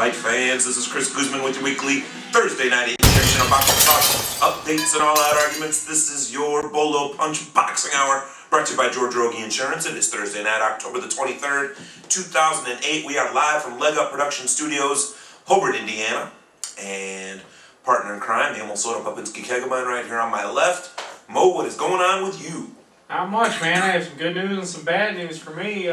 fight fans. This is Chris Guzman with your weekly Thursday night injection of boxing talk, updates and all-out arguments. This is your Bolo Punch Boxing Hour, brought to you by George Rogie Insurance. It is Thursday night, October the 23rd, 2008. We are live from Leg Up Production Studios, Hobart, Indiana, and partner in crime, Emil Soda Popinski Kegelman, right here on my left. Mo, what is going on with you? Not much, man. I have some good news and some bad news for me.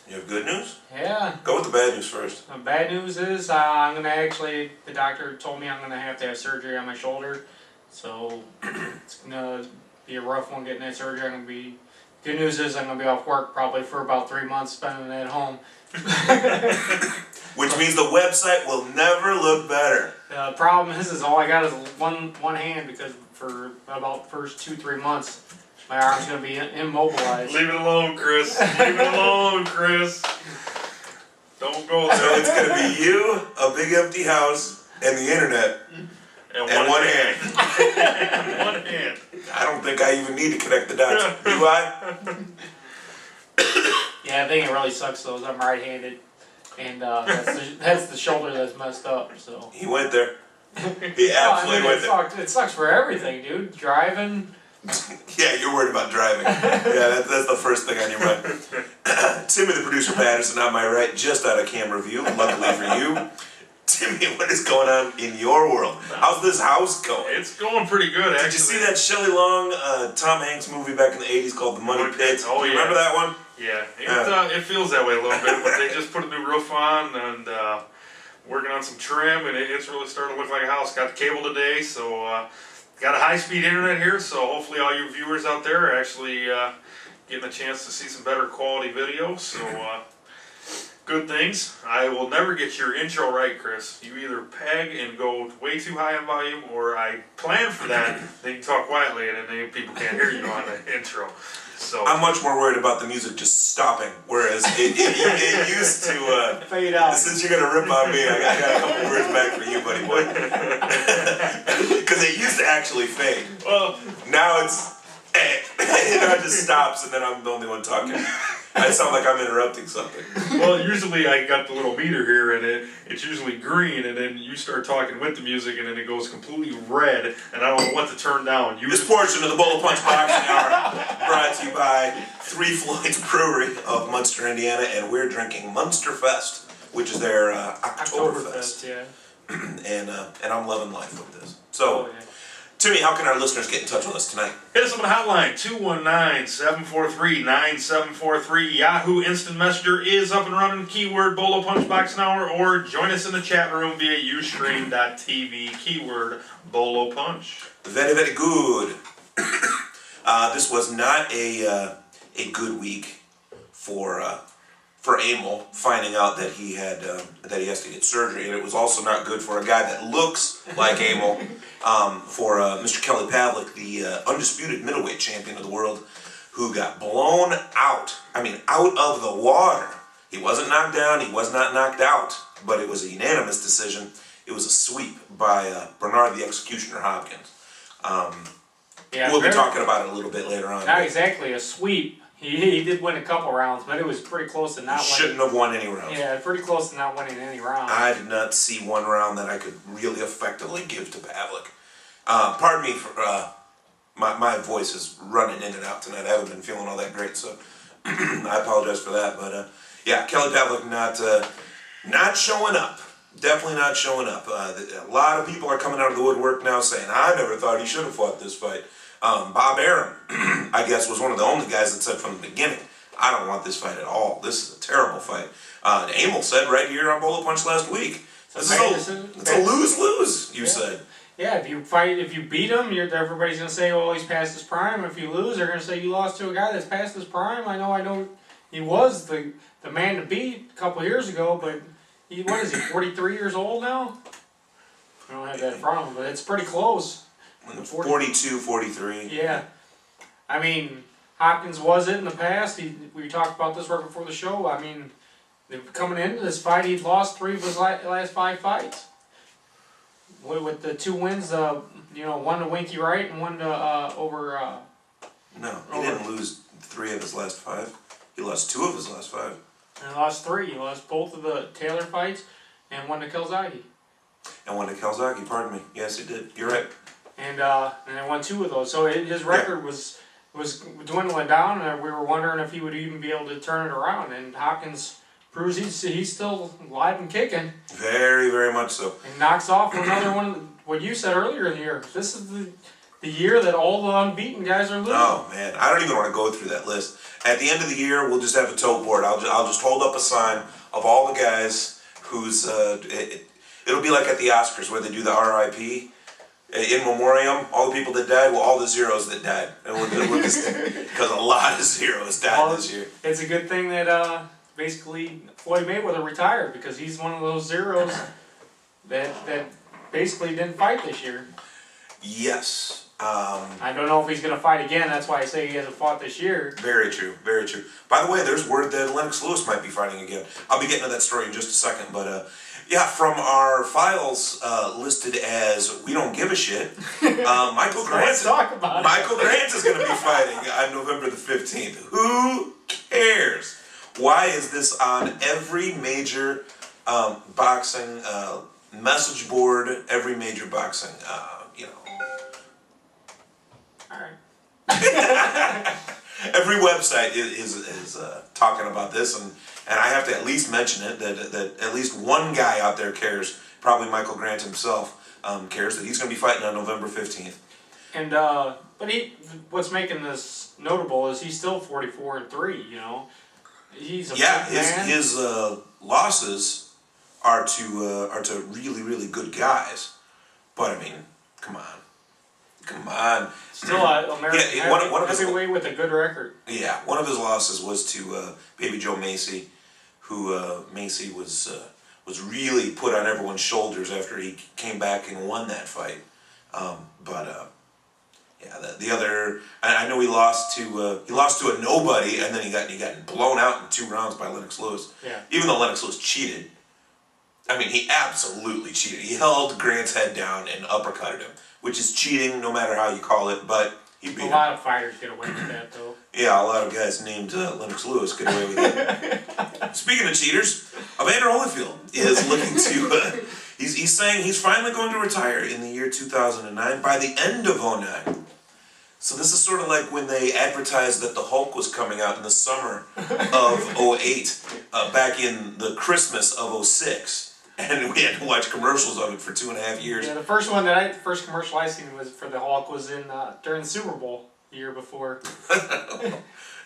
You have good news? Yeah. Go with the bad news first. The bad news is I'm going to actually, the doctor told me I'm going to have surgery on my shoulder. So it's going to be a rough one getting that surgery. Good news is I'm going to be off work probably for about 3 months, spending it at home. Which means the website will never look better. The problem is all I got is one hand because for about the first 2-3 months, my arm's going to be immobilized. Leave it alone, Chris. Leave it alone, Chris. Don't go there. So it's going to be you, a big empty house, and the internet, and one hand. And one hand. I don't think I even need to connect the dots. Do I? Yeah, I think it really sucks though, is I'm right-handed, and that's the shoulder that's messed up. So He went there. He absolutely went there. It sucks for everything, dude. Driving. Yeah, you're worried about driving. Yeah, that's the first thing on your mind. Timmy, the producer, Patterson, on my right, just out of camera view, luckily for you. Timmy, what is going on in your world? How's this house going? It's going pretty good, actually. Did you see that Shelley Long, Tom Hanks movie back in the 80s called The Money Pit? Oh, Do you yeah. remember that one? Yeah. It feels that way a little bit, but they just put a new roof on and working on some trim, and it's really starting to look like a house. Got the cable today, so got a high-speed internet here, so hopefully all you viewers out there are actually getting a chance to see some better quality video. So good things. I will never get your intro right, Chris. You either peg and go way too high in volume, or I plan for that, then you talk quietly, and then people can't hear you on the intro. So I'm much more worried about the music just stopping, whereas it used to Fade out. Since you're gonna rip on me, I got a couple words back for you, buddy boy. Because it used to actually fade. well, Now it's it just stops, and then I'm the only one talking. I sound like I'm interrupting something. usually I got the little meter here, and it's usually green, and then you start talking with the music, and then it goes completely red, and I don't know what to turn down. This portion of the Bolo Punch Boxing Hour brought to you by Three Floyds Brewery of Munster, Indiana, and we're drinking Munster Fest, which is their Oktoberfest. Yeah. And I'm loving life with this. So, Oh, yeah. Timmy, how can our listeners get in touch with us tonight? Hit us up on the hotline, 219-743-9743. Yahoo Instant Messenger is up and running. Keyword Bolo Punch Boxing Hour, or join us in the chat room via Ustream.tv. Keyword Bolo Punch. Very, very good. This was not a good week for Emil, finding out that he has to get surgery, and it was also not good for a guy that looks like Emil. For Mr. Kelly Pavlik, the undisputed middleweight champion of the world, who got blown out. I mean, out of the water. He wasn't knocked down. He was not knocked out. But it was a unanimous decision. It was a sweep by Bernard the Executioner Hopkins. We'll be talking about it a little bit later on. Not exactly a sweep. He did win a couple rounds, but it was pretty close to not winning. Shouldn't have won any rounds. Yeah, pretty close to not winning any rounds. I did not see one round that I could really effectively give to Pavlik. Pardon me for my voice is running in and out tonight. I haven't been feeling all that great, so I apologize for that. But yeah, Kelly Pavlik not showing up. Definitely not showing up. A lot of people are coming out of the woodwork now saying, I never thought he should have fought this fight. Bob Arum, I guess, was one of the only guys that said from the beginning, I don't want this fight at all. This is a terrible fight. Emil said right here on Bolo Punch last week, it's a lose-lose, you said. Yeah, if you beat him, everybody's going to say, well, he's past his prime. If you lose, they're going to say you lost to a guy that's past his prime. I know he was the man to beat a couple years ago, but what is he, 43 years old now? I don't have that in front of him, but it's pretty close. 42, 43. Yeah. I mean, Hopkins was it in the past. We talked about this right before the show. I mean, coming into this fight, he'd lost 3 of his last 5 fights. With the 2 wins, one to Winky Wright and one to over. No, he didn't lose 3 of his last 5. He lost 2 of his last 5. And he lost 3. He lost both of the Taylor fights. and one to Kelzagi. And one to Calzaghe, pardon me. Yes, he did. You're right. And I won 2 of those. So his record was dwindling down, and we were wondering if he would even be able to turn it around. And Hopkins proves he's still alive and kicking, Very, very much so. and knocks off another one. What you said earlier in the year. This is the year that all the unbeaten guys are losing. Oh man, I don't even want to go through that list. At the end of the year, we'll just have a tote board. I'll just hold up a sign of all the guys whose it'll be like at the Oscars where they do the RIP in memoriam. All the people that died, well, all the zeros that died, and we'll just because a lot of zeros died this year. It's a good thing that basically Floyd Mayweather retired, because he's one of those zeros that basically didn't fight this year. Yes. I don't know if he's going to fight again. That's why I say he hasn't fought this year. Very true, very true. By the way, there's word that Lennox Lewis might be fighting again. I'll be getting to that story in just a second, but yeah, from our files listed as we don't give a shit, Michael Grant. Let's talk about it. Michael Grant is going to be fighting on November the 15th. Who cares? Why is this on every major boxing message board? Every major boxing, Alright. every website is talking about this, and I have to at least mention it that at least one guy out there cares. Probably Michael Grant himself cares that he's going to be fighting on November 15th. And but what's making this notable is he's still 44-3. You know, he's a big man. His losses are to really, really good guys. But I mean, come on. Still American one of his heavyweight with a good record. Yeah, one of his losses was to Baby Joe Macy, who Macy was really put on everyone's shoulders after he came back and won that fight. The other, I know he lost to a nobody, and then he got blown out in 2 rounds by Lennox Lewis. Yeah. Even though Lennox Lewis cheated, I mean, he absolutely cheated. He held Grant's head down and uppercutted him, which is cheating no matter how you call it, but he beat him. A lot of fighters get away with that, though. Yeah, a lot of guys named Lennox Lewis get away with it. Speaking of cheaters, Evander Holyfield is looking to. He's saying he's finally going to retire in the year 2009 by the end of 2009. So this is sort of like when they advertised that the Hulk was coming out in the summer of 2008, back in the Christmas of 2006. And we had to watch commercials of it for 2.5 years. Yeah, the first commercial I seen was for the Hulk was in during the Super Bowl the year before.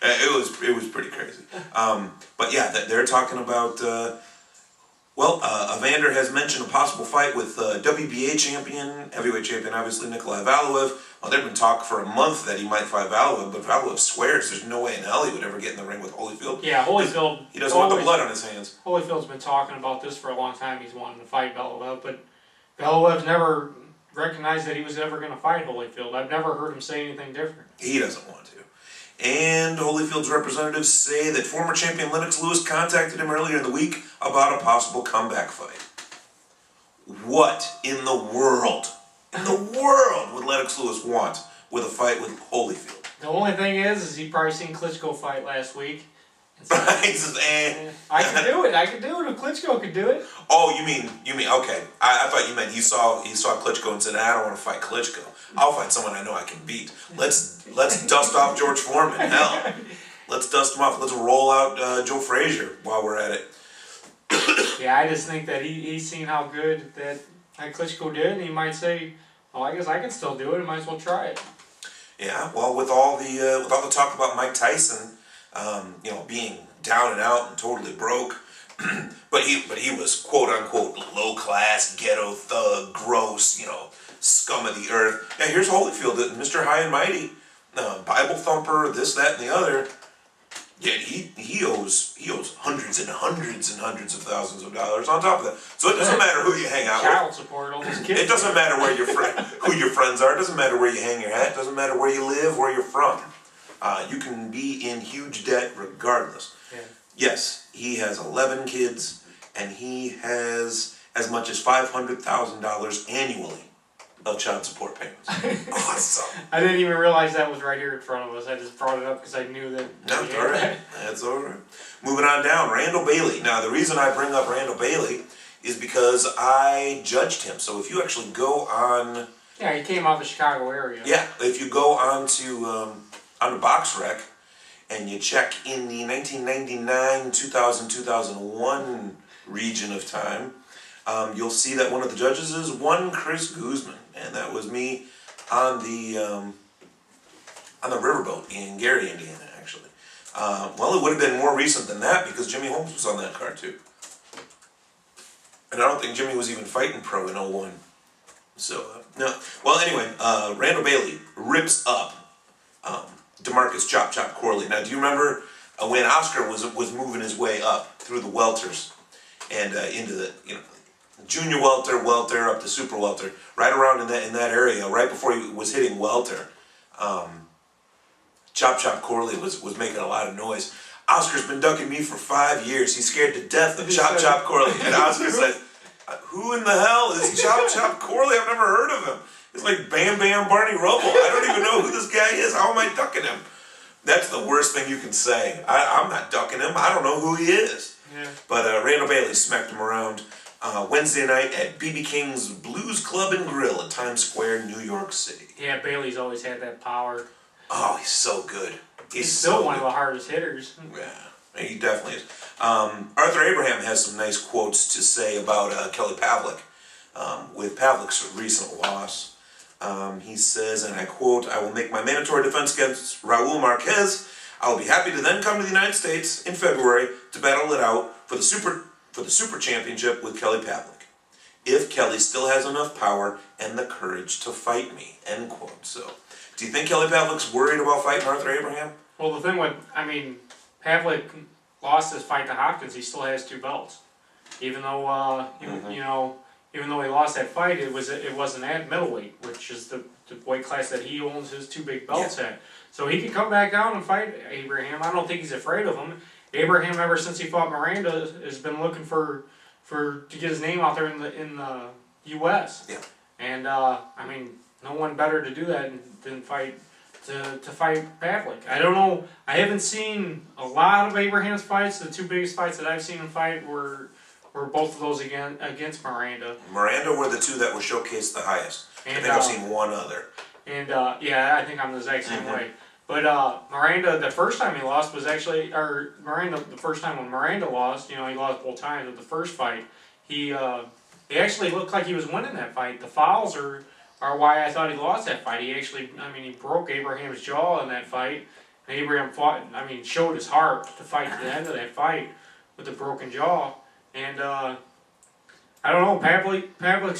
It was pretty crazy. But yeah, they're talking about. Evander has mentioned a possible fight with WBA champion, heavyweight champion, obviously Nikolai Valuev. Well, there's been talk for a month that he might fight Valuev, but Valuev swears there's no way in hell he would ever get in the ring with Holyfield. Yeah, Holyfield. He doesn't want the blood on his hands. Holyfield's been talking about this for a long time. He's wanting to fight Valuev, but Valuev's never recognized that he was ever going to fight Holyfield. I've never heard him say anything different. He doesn't want to. And Holyfield's representatives say that former champion Lennox Lewis contacted him earlier in the week about a possible comeback fight. What in the world would Lennox Lewis want with a fight with Holyfield? The only thing is he probably seen Klitschko fight last week. He says, I can do it. If Klitschko could do it. Oh, you mean? Okay. I thought you meant he saw Klitschko and said, I don't want to fight Klitschko. I'll fight someone I know I can beat. Let's dust off George Foreman. Hell, let's dust him off. Let's roll out Joe Frazier while we're at it. Yeah, I just think that he's seen how good that Klitschko did, and he might say, well, I guess I can still do it. I might as well try it. Yeah. Well, with all the talk about Mike Tyson, being down and out and totally broke, but he was quote unquote low class, ghetto thug, gross, scum of the earth. Yeah, here's Holyfield, Mr. High and Mighty, Bible thumper, this, that, and the other. Yeah, he owes hundreds and hundreds and hundreds of thousands of dollars on top of that. So it doesn't matter who you hang out with. Child support, all those kids. It doesn't matter who your friends are. It doesn't matter where you hang your hat. It doesn't matter where you live, where you're from. You can be in huge debt regardless. Yeah. Yes, he has 11 kids, and he has as much as $500,000 annually of child support payments. Awesome. I didn't even realize that was right here in front of us. I just brought it up because I knew that. That's all right. That's all right. Moving on down, Randall Bailey. Now, the reason I bring up Randall Bailey is because I judged him. So if you actually go on, Yeah, he came out of the Chicago area. yeah, if you go on to BoxRec and you check in the 1999, 2000, 2001 region of time, you'll see that one of the judges is one Chris Guzman, and that was me on the riverboat in Gary, Indiana, actually. Well, it would have been more recent than that because Jimmy Holmes was on that car too. And I don't think Jimmy was even fighting pro in '01. So, no. Well, anyway, Randall Bailey rips up DeMarcus Chop Chop Corley. Now, do you remember when Oscar was moving his way up through the welters and into the, junior welter up to super welter, right around in that area, right before he was hitting welter, Chop Chop Corley was making a lot of noise. Oscar's been ducking me for 5 years. He's scared to death of Chop Chop Corley. And Oscar said, who in the hell is Chop Chop Corley? I've never heard of him. It's like Bam Bam Barney Rubble. I don't even know who this guy is. How am I ducking him? That's the worst thing you can say. I'm not ducking him. I don't know who he is. Yeah. But Randall Bailey smacked him around Wednesday night at BB King's Blues Club and Grill in Times Square, New York City. Yeah, Bailey's always had that power. Oh, he's so good. He's still one of the hardest hitters. Yeah, he definitely is. Arthur Abraham has some nice quotes to say about Kelly Pavlik with Pavlik's recent loss. He says, and I quote, "I will make my mandatory defense against Raul Marquez. I will be happy to then come to the United States in February to battle it out for the super championship with Kelly Pavlik. If Kelly still has enough power and the courage to fight me." End quote. So, do you think Kelly Pavlik's worried about fighting Arthur Abraham? Well, the thing with, Pavlik lost his fight to Hopkins. He still has 2 belts, even though even though he lost that fight, it wasn't at middleweight, which is the weight class that he owns his 2 big belts at. So he can come back down and fight Abraham. I don't think he's afraid of him. Abraham, ever since he fought Miranda, has been looking for to get his name out there in the U.S. Yeah. And no one better to do that than fight Pavlik. I don't know. I haven't seen a lot of Abraham's fights. The 2 biggest fights that I've seen him fight were both of those against Miranda. Miranda were the 2 that were showcased the highest. And, I think I've seen one other. And I think I'm the exact same way. But Miranda, the first time he lost was actually, the first time when Miranda lost, he lost both times. But the first fight, he actually looked like he was winning that fight. The fouls are why I thought he lost that fight. He actually, he broke Abraham's jaw in that fight. And Abraham showed his heart to fight to the end of that fight with the broken jaw. And I don't know, Pavlik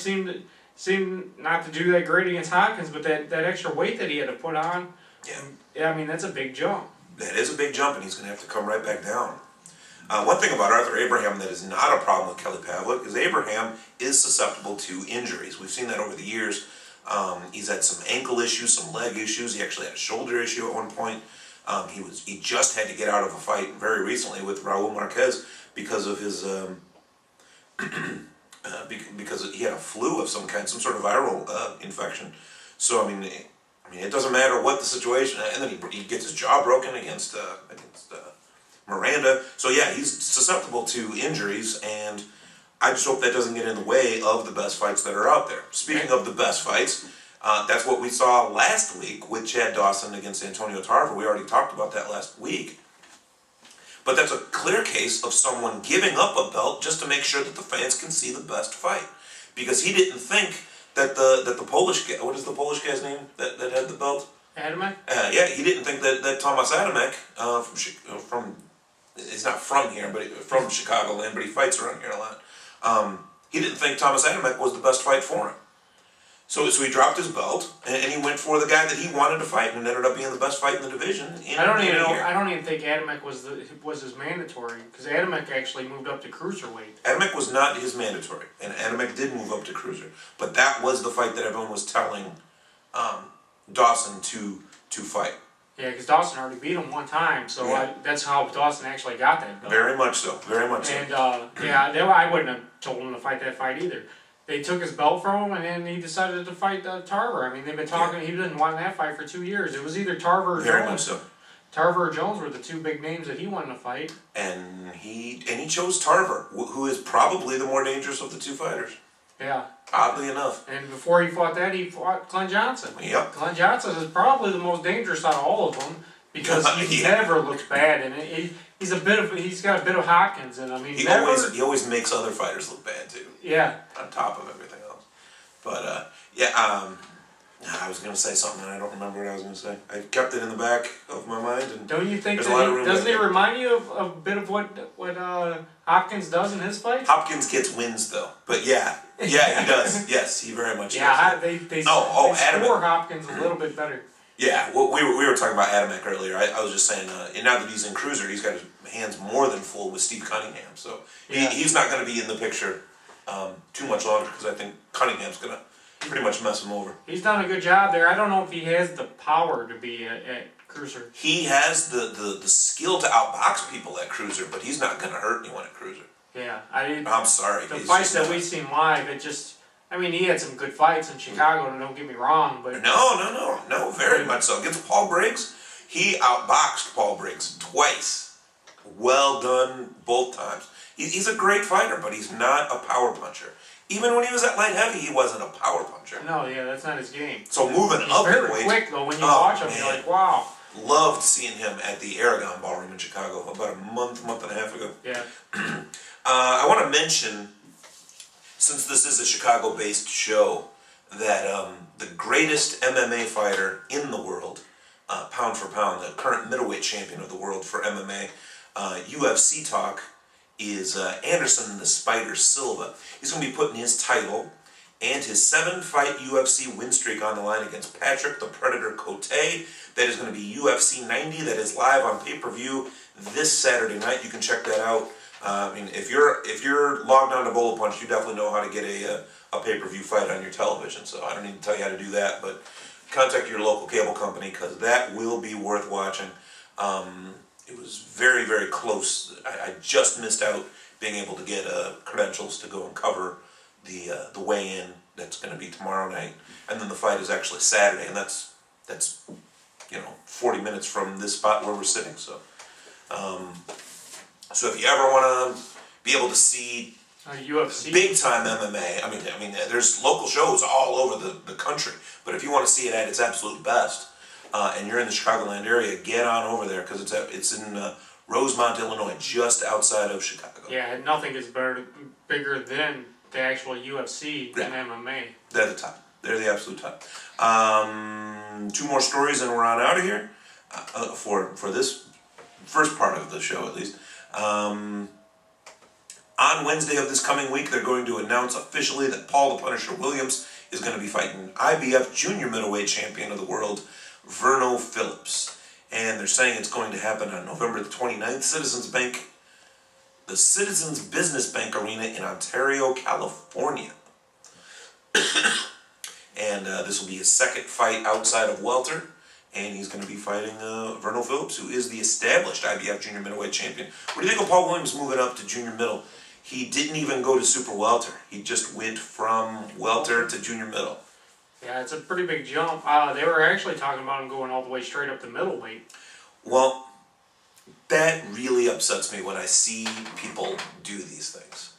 seemed not to do that great against Hopkins, but that extra weight that he had to put on, that's a big jump. That is a big jump, and he's going to have to come right back down. One thing about Arthur Abraham that is not a problem with Kelly Pavlik is Abraham is susceptible to injuries. We've seen that over the years. He's had some ankle issues, some leg issues. He actually had a shoulder issue at one point. He just had to get out of a fight very recently with Raul Marquez because of his because he had a flu of some kind, some sort of viral infection. So it doesn't matter what the situation. And then he gets his jaw broken against Miranda. So yeah, he's susceptible to injuries, and I just hope that doesn't get in the way of the best fights that are out there. Speaking of the best fights, that's what we saw last week with Chad Dawson against Antonio Tarver. We already talked about that last week. But that's a clear case of someone giving up a belt just to make sure that the fans can see the best fight. Because he didn't think that the Polish guy, what is the Polish guy's name that had the belt? Adamek? He didn't think that Thomas Adamek, from he's not from here, but from Chicagoland, but he fights around here a lot. He didn't think Thomas Adamek was the best fight for him. So he dropped his belt and he went for the guy that he wanted to fight, and it ended up being the best fight in the division. I don't even think Adamek was his mandatory, because Adamek actually moved up to cruiserweight. Adamek was not his mandatory, and Adamek did move up to cruiser, but that was the fight that everyone was telling Dawson to fight. Yeah, because Dawson already beat him one time, so that's how Dawson actually got that belt. Very much so. Very much so. And I wouldn't have told him to fight that fight either. They took his belt from him, and then he decided to fight Tarver. They've been talking. He didn't want that fight for 2 years. It was either Tarver or Very Jones. much so. Tarver or Jones were the two big names that he wanted to fight. And he chose Tarver, who is probably the more dangerous of the two fighters. Yeah. Oddly enough. And before he fought that, he fought Glenn Johnson. Yep. Glenn Johnson is probably the most dangerous out of all of them because he Yeah. never looks bad, and he's got a bit of Hopkins, and I mean, He always makes other fighters look bad too. yeah. On top of everything else. But I was gonna say something and I don't remember what I was gonna say. I kept it in the back of my mind and Don't you think There's a lot of that room doesn't back he there. remind you of a bit of what Hopkins does in his fights? Hopkins gets wins though. But yeah, he does. Yes, he very much Yeah, does. they Adam- score Hopkins a little bit better. Yeah, well, we were talking about Adamek earlier. I was just saying, and now that he's in Cruiser, he's got his hands more than full with Steve Cunningham. So Yeah. he's not going to be in the picture too much longer because I think Cunningham's going to pretty much mess him over. He's done a good job there. I don't know if he has the power to be at Cruiser. He has the skill to outbox people at Cruiser, but he's not going to hurt anyone at Cruiser. Yeah, I'm sorry. the he's fights just that not. we've seen live, I mean, he had some good fights in Chicago, and don't get me wrong, but No, very much so. Against Paul Briggs, he outboxed Paul Briggs twice. Well done both times. He's a great fighter, but he's not a power puncher. Even when he was at light heavy, he wasn't a power puncher. no, yeah, that's not his game. So moving He's up in very weight, quick though. When you Oh, watch him, man. you're like, wow. loved seeing him at the Aragon Ballroom in Chicago about a month and a half ago. Yeah, I want to mention, since this is a Chicago-based show, that the greatest MMA fighter in the world, pound for pound, the current middleweight champion of the world for MMA, UFC talk, is Anderson the Spider Silva. He's going to be putting his title and his 7-fight UFC win streak on the line against Patrick the Predator Cote. That is going to be UFC 90. That is live on pay-per-view this Saturday night. You can check that out. I mean, if you're logged on to Bullet Punch, you definitely know how to get a pay-per-view fight on your television. So I don't need to tell you how to do that, but contact your local cable company because that will be worth watching. It was very, very close. I just missed out being able to get credentials to go and cover the weigh-in that's going to be tomorrow night, and then the fight is actually Saturday, and that's 40 minutes from this spot where we're sitting. So, so if you ever want to be able to see UFC. big time MMA, I mean, there's local shows all over the country, but if you want to see it at its absolute best, and you're in the Chicagoland area, get on over there because it's in Rosemont, Illinois, just outside of Chicago. Yeah, nothing is bigger than the actual UFC Yeah. and MMA. They're the top. They're the absolute top. 2 more stories and we're on out of here for this first part of the show at least. On Wednesday of this coming week, they're going to announce officially that Paul the Punisher Williams is going to be fighting IBF junior middleweight champion of the world, Verno Phillips. And they're saying it's going to happen on November the 29th, the Citizens Business Bank Arena in Ontario, California. And this will be his second fight outside of welter, and he's going to be fighting Verno Phillips, who is the established IBF junior middleweight champion. What do you think of Paul Williams moving up to junior middle? He didn't even go to super welter. He just went from welter to junior middle. Yeah, it's a pretty big jump. They were actually talking about him going all the way straight up to middleweight. Well, that really upsets me when I see people do these things.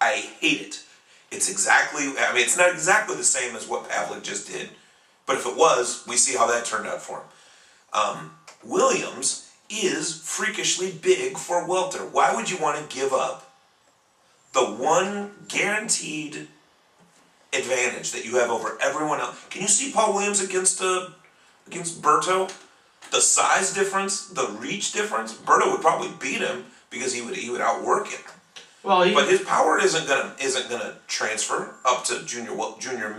I hate it. It's not exactly the same as what Pavlik just did, but if it was, we see how that turned out for him. Williams is freakishly big for welter. Why would you want to give up the one guaranteed advantage that you have over everyone else? Can you see Paul Williams against Berto? The size difference, the reach difference. Berto would probably beat him because he would outwork him. Well, But his power isn't gonna transfer up to junior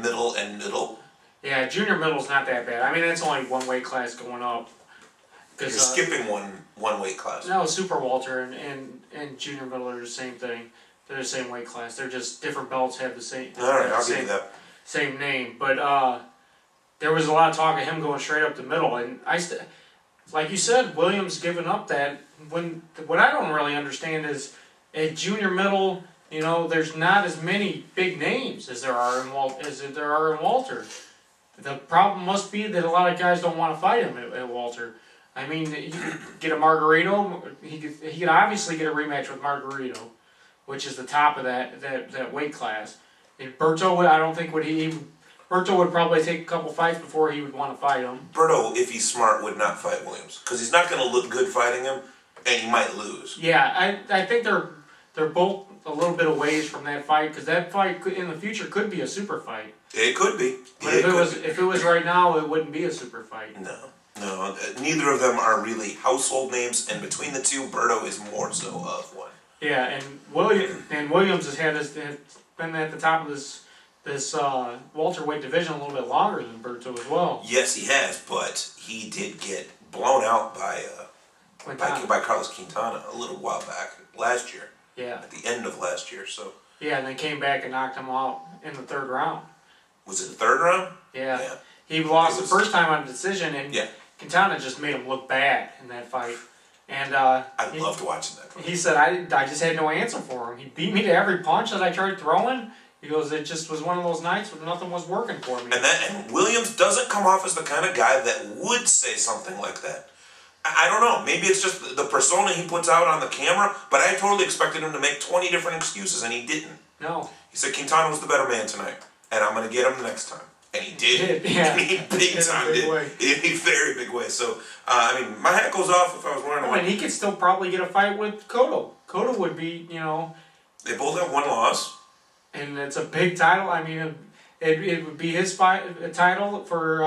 middle and middle. yeah, junior middle's not that bad. I mean, it's only one weight class going up. You're skipping one weight class. No, Super Walter and junior middle are the same thing. They're the same weight class. They're just different belts have the same. All right, I'll same, give you that. Same name, but there was a lot of talk of him going straight up the middle, and like you said, Williams giving up that. What I don't really understand is at junior middle, there's not as many big names as there are in Walter. The problem must be that a lot of guys don't want to fight him at Walter. I mean, he could get a Margarito. He could obviously get a rematch with Margarito, which is the top of that weight class. And Berto, I don't think Berto would probably take a couple fights before he would want to fight him. Berto, if he's smart, would not fight Williams because he's not going to look good fighting him, and he might lose. Yeah, I think they're both a little bit away from that fight because that fight in the future could be a super fight. It could be. But if it was right now, it wouldn't be a super fight. No. Neither of them are really household names, and between the two, Berto is more so of one. Yeah, and Williams has been at the top of this welterweight division a little bit longer than Berto as well. Yes, he has, but he did get blown out by Carlos Quintana a little while back last year. Yeah. At the end of last year, so. Yeah, and then came back and knocked him out in the third round. Was it the third round? Yeah. He lost the first time on decision, and Quintana just made him look bad in that fight. And I loved watching that fight. He said, I just had no answer for him. He beat me to every punch that I tried throwing. He goes, it just was one of those nights when nothing was working for me. And Williams doesn't come off as the kind of guy that would say something like that. I don't know. Maybe it's just the persona he puts out on the camera, but I totally expected him to make 20 different excuses, and he didn't. No. He said Quintana was the better man tonight, and I'm going to get him the next time. And he did. Yeah. He big time did. In a very big way. So, I mean, my hat goes off if I was wearing a and he could still probably get a fight with Cotto. Cotto would be, They both have one loss. And it's a big title. I mean, it would be his fight, a title for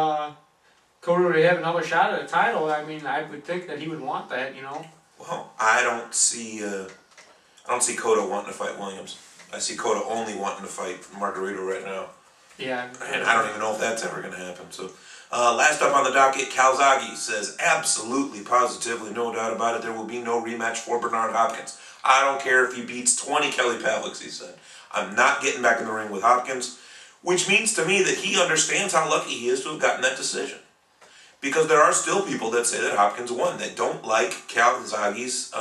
Cotto to have another shot at a title. I mean, I would think that he would want that, Well, I don't see Cotto wanting to fight Williams. I see Cotto only wanting to fight Margarito right now. Yeah. And I don't even know if that's ever going to happen. So, last up on the docket, Calzaghe says, absolutely, positively, no doubt about it, there will be no rematch for Bernard Hopkins. I don't care if he beats 20 Kelly Pavliks, he said. I'm not getting back in the ring with Hopkins, which means to me that he understands how lucky he is to have gotten that decision. Because there are still people that say that Hopkins won, that don't like Calzaghe's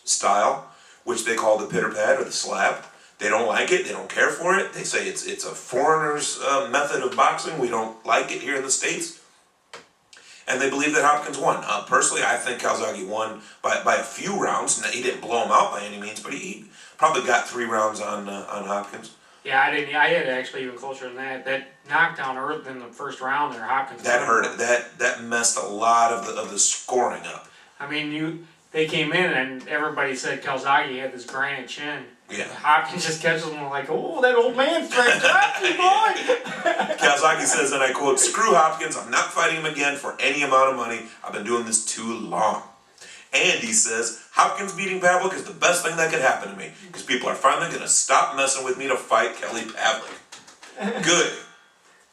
style, which they call the pitter pad or the slap. They don't like it. They don't care for it. They say it's a foreigner's method of boxing. We don't like it here in the States. And they believe that Hopkins won. Personally, I think Calzaghe won by a few rounds. He didn't blow him out by any means, but he probably got 3 rounds on Hopkins. Yeah, I didn't. I had actually even closer than that. That knockdown early in the first round there, Hopkins. That hurt it. That messed a lot of the scoring up. I mean, they came in and everybody said Calzaghe had this granite chin. Yeah. Hopkins just catches him like, oh, that old man's trying to trap me, boy. Calzaghe says, and I quote, "Screw Hopkins, I'm not fighting him again for any amount of money. I've been doing this too long." And he says, Hopkins beating Pavlik is the best thing that could happen to me because people are finally going to stop messing with me to fight Kelly Pavlik. Good.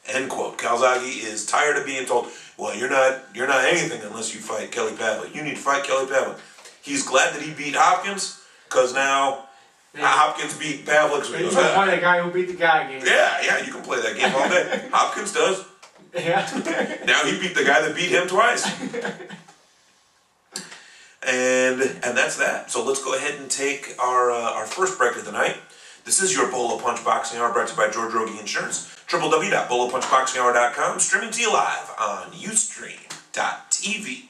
End quote. Calzaghe is tired of being told, well, you're not anything unless you fight Kelly Pavlik. You need to fight Kelly Pavlik. He's glad that he beat Hopkins because now Hopkins beat Pavlik. So you can play the guy who beat the guy game. Yeah, you can play that game all day. Hopkins does. Yeah. Now he beat the guy that beat him twice. And that's that. So let's go ahead and take our first break of the night. This is your Bolo Punch Boxing Hour brought to you by George Rogie Insurance. www.bolopunchboxinghour.com, streaming to you live on Ustream.tv.